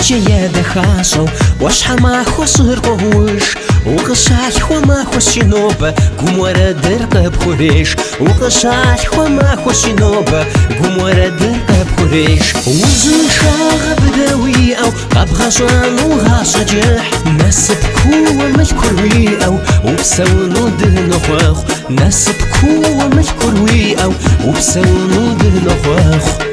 جيا دخاشو وشحال ما خسر قوش وقشاش وما خشينوبة قوم ورا درقب خريش وقشاش وما خشينوبة قوم ورا درقب خريش وزن شاغ بدوي أو قبغشان وغاشجح نسب كوة مشكروي أو وبسونو دهنخوخ نسب كوة مشكروي أو وبسونو دهنخوخ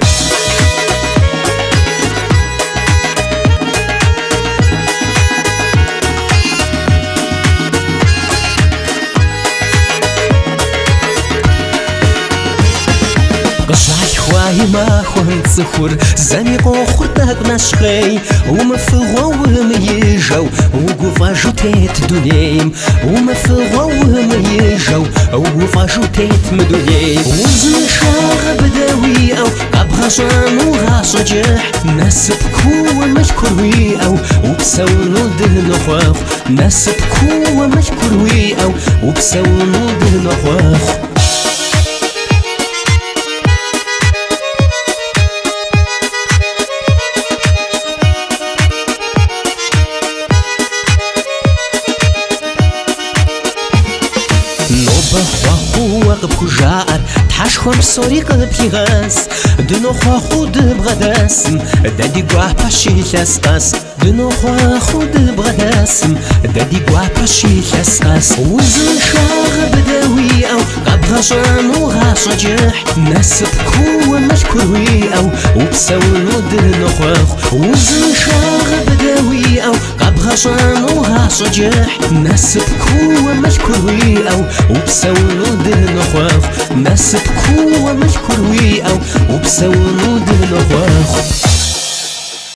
قشاش خواي ما خون تسخور زاني قوخور تاك نشخي ومفغو وميجو وقفاجو تيت دنيم ومفغو وميجو وقفاجو تيت مدنيم وزن شاغ بدوي أو قبغشان وغاشجح نسب كوة مشكروي أو وبسونو دهنخوخ نسب كوة مشكروي أو وبسونو دهنخوخ وقب جار تحش خم سوري قلب يغاس دنو خود بغداسم دادي قواه باشي لسقاس دنو خود بغداسم دادي قواه باشي لسقاس وزن شاغ بدوي أو قبغشان وغاشجح نسب كوة مشكروي أو وبسونو دنو خوخ وزن شاغ بدوي أو قبغشان وغاشجح نسب كوة مشكروي أو وبسونو دنو خوخ نسب كوة مشكروي أو وبسونو دنو خوخ